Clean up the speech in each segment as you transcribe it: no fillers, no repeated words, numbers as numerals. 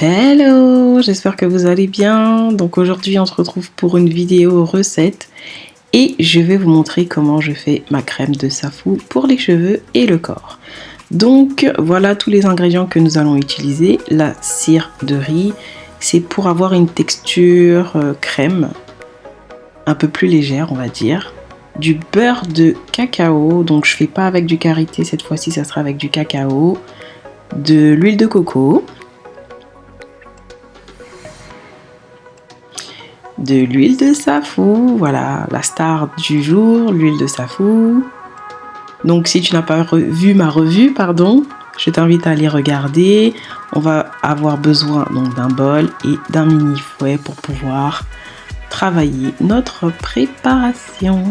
Hello, j'espère que vous allez bien. Donc aujourd'hui on se retrouve pour une vidéo recette et je vais vous montrer comment je fais ma crème de safou pour les cheveux et le corps. Donc voilà tous les ingrédients que nous allons utiliser. La cire de riz, c'est pour avoir une texture crème un peu plus légère on va dire. Du beurre de cacao, donc je fais pas avec du karité cette fois-ci, ça sera avec du cacao. De l'huile de coco. De l'huile de safou, voilà la star du jour, l'huile de safou. Donc si tu n'as pas vu ma revue, je t'invite à aller regarder. On va avoir besoin donc d'un bol et d'un mini fouet pour pouvoir travailler notre préparation.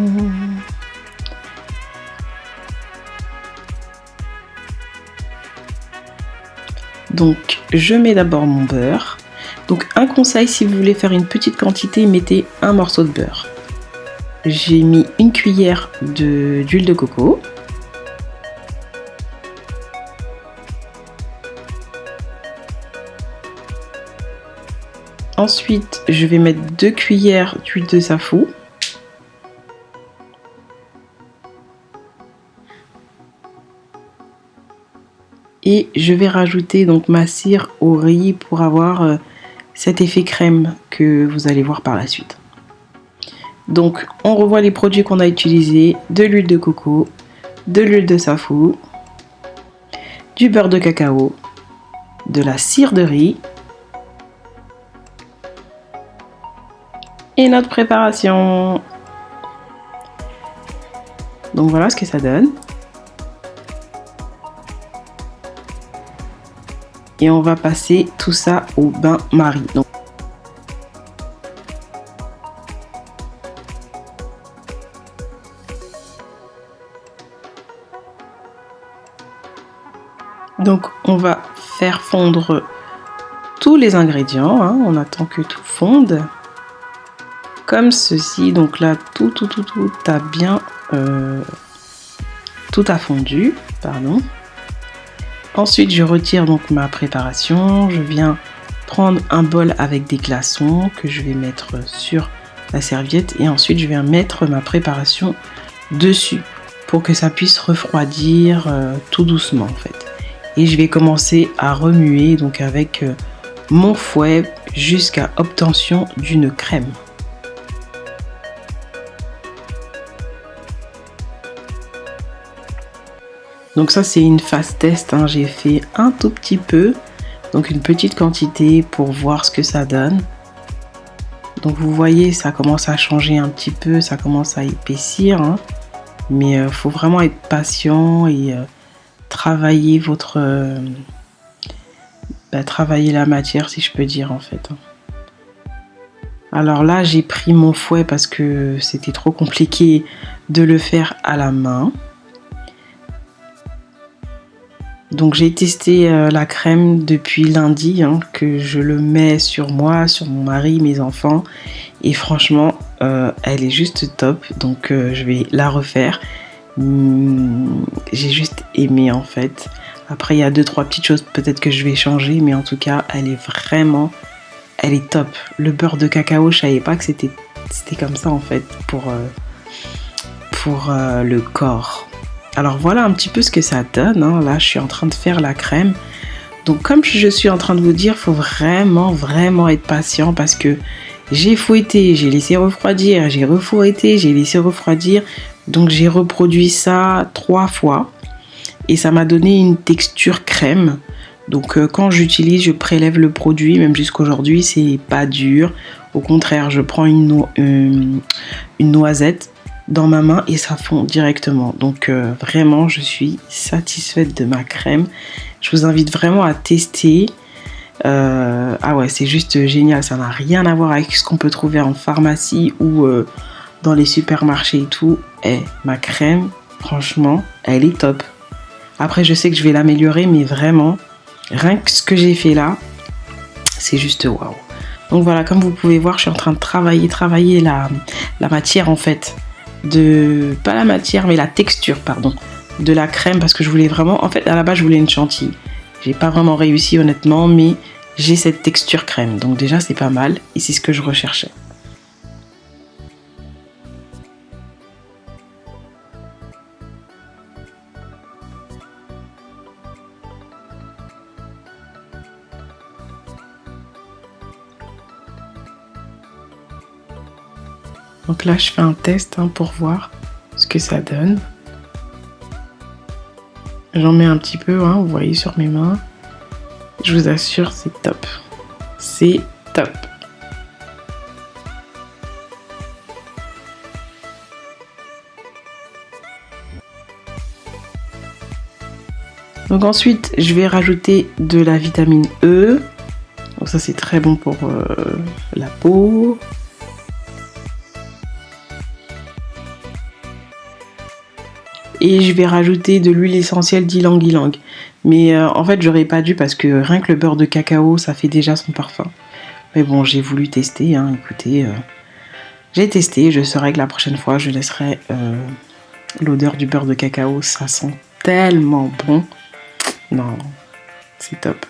Donc je mets d'abord mon beurre. Donc un conseil, si vous voulez faire une petite quantité, mettez un morceau de beurre. J'ai mis une cuillère d'huile de coco. Ensuite, je vais mettre 2 cuillères d'huile de safou. Et je vais rajouter donc ma cire au riz pour avoir cet effet crème que vous allez voir par la suite. Donc on revoit les produits qu'on a utilisés, de l'huile de coco, de l'huile de safou, du beurre de cacao, de la cire de riz et notre préparation. Donc voilà ce que ça donne. Et on va passer tout ça au bain-marie. Donc on va faire fondre tous les ingrédients, on attend que tout fonde comme ceci. Donc là tout a bien tout a fondu, Ensuite je retire donc ma préparation, je viens prendre un bol avec des glaçons que je vais mettre sur la serviette et ensuite je viens mettre ma préparation dessus pour que ça puisse refroidir tout doucement en fait. Et je vais commencer à remuer donc avec mon fouet jusqu'à obtention d'une crème. Donc ça c'est une phase test, j'ai fait un tout petit peu, donc une petite quantité pour voir ce que ça donne. Donc vous voyez ça commence à changer un petit peu, ça commence à épaissir, mais faut vraiment être patient et travailler travailler la matière si je peux dire en fait. Alors là j'ai pris mon fouet parce que c'était trop compliqué de le faire à la main. Donc j'ai testé la crème depuis lundi, que je le mets sur moi, sur mon mari, mes enfants. Et franchement, elle est juste top. Donc je vais la refaire. J'ai juste aimé en fait. Après il y a 2-3 petites choses peut-être que je vais changer. Mais en tout cas, elle est top. Le beurre de cacao, je savais pas que c'était comme ça en fait pour le corps. Alors voilà un petit peu ce que ça donne, Là je suis en train de faire la crème. Donc comme je suis en train de vous dire, il faut vraiment être patient parce que j'ai fouetté, j'ai laissé refroidir, j'ai refouetté, j'ai laissé refroidir. Donc j'ai reproduit ça 3 fois et ça m'a donné une texture crème. Donc quand j'utilise, je prélève le produit, même jusqu'aujourd'hui c'est pas dur. Au contraire, je prends une noisette dans ma main et ça fond directement. Donc vraiment je suis satisfaite de ma crème. Je vous invite vraiment à tester. Ah ouais, c'est juste génial, ça n'a rien à voir avec ce qu'on peut trouver en pharmacie ou dans les supermarchés et tout. Et ma crème, franchement, elle est top. Après je sais que je vais l'améliorer, mais vraiment rien que ce que j'ai fait là, c'est juste waouh. Donc voilà, comme vous pouvez voir, je suis en train de travailler la matière en fait. Pas la matière mais la texture de la crème parce que je voulais vraiment, en fait à la base je voulais une chantilly. J'ai pas vraiment réussi honnêtement, mais j'ai cette texture crème. Donc déjà c'est pas mal et c'est ce que je recherchais. Donc là je fais un test pour voir ce que ça donne. J'en mets un petit peu, vous voyez sur mes mains. Je vous assure, c'est top. C'est top. Donc ensuite, je vais rajouter de la vitamine E. Donc ça, c'est très bon pour la peau. Et je vais rajouter de l'huile essentielle d'ylang-ylang. Mais en fait, j'aurais pas dû parce que rien que le beurre de cacao, ça fait déjà son parfum. Mais bon, j'ai voulu tester. Écoutez, j'ai testé. Je saurai que la prochaine fois, je laisserai l'odeur du beurre de cacao. Ça sent tellement bon. Non, c'est top.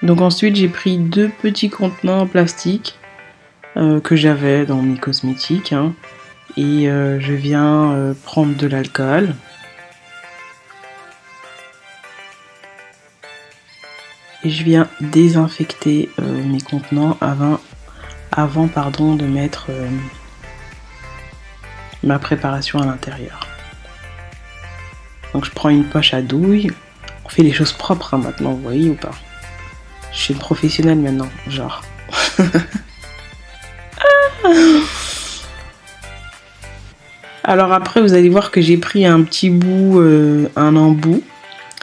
Donc ensuite j'ai pris 2 petits contenants en plastique que j'avais dans mes cosmétiques et je viens prendre de l'alcool. Et je viens désinfecter mes contenants avant de mettre ma préparation à l'intérieur. Donc je prends une poche à douille. On fait les choses propres maintenant, vous voyez ou pas? Je suis une professionnelle maintenant, genre. Alors après, vous allez voir que j'ai pris un petit bout, un embout,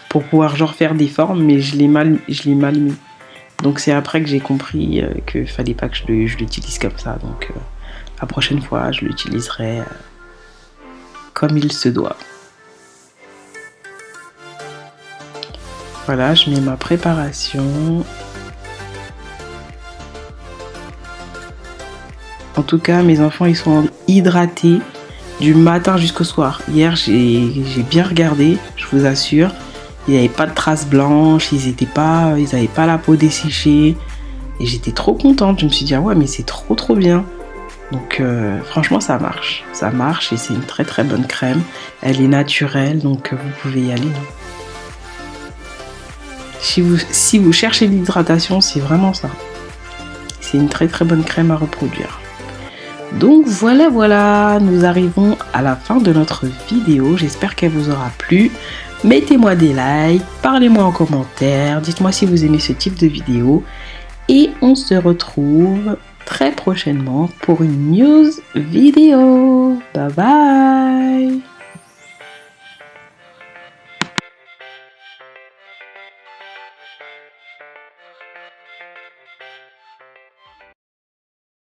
pour pouvoir genre faire des formes, mais je l'ai mal mis. Donc c'est après que j'ai compris qu'il fallait pas que je l'utilise comme ça. Donc la prochaine fois, je l'utiliserai comme il se doit. Voilà, je mets ma préparation. En tout cas, mes enfants, ils sont hydratés du matin jusqu'au soir. Hier, j'ai bien regardé, je vous assure. Il n'y avait pas de traces blanches, ils n'avaient pas la peau desséchée. Et j'étais trop contente. Je me suis dit, ah ouais, mais c'est trop bien. Donc franchement, ça marche. Ça marche et c'est une très très bonne crème. Elle est naturelle, donc vous pouvez y aller. Si vous cherchez l'hydratation, c'est vraiment ça. C'est une très très bonne crème à reproduire. Donc voilà, nous arrivons à la fin de notre vidéo. J'espère qu'elle vous aura plu. Mettez-moi des likes, parlez-moi en commentaire, dites-moi si vous aimez ce type de vidéo. Et on se retrouve très prochainement pour une news vidéo. Bye bye!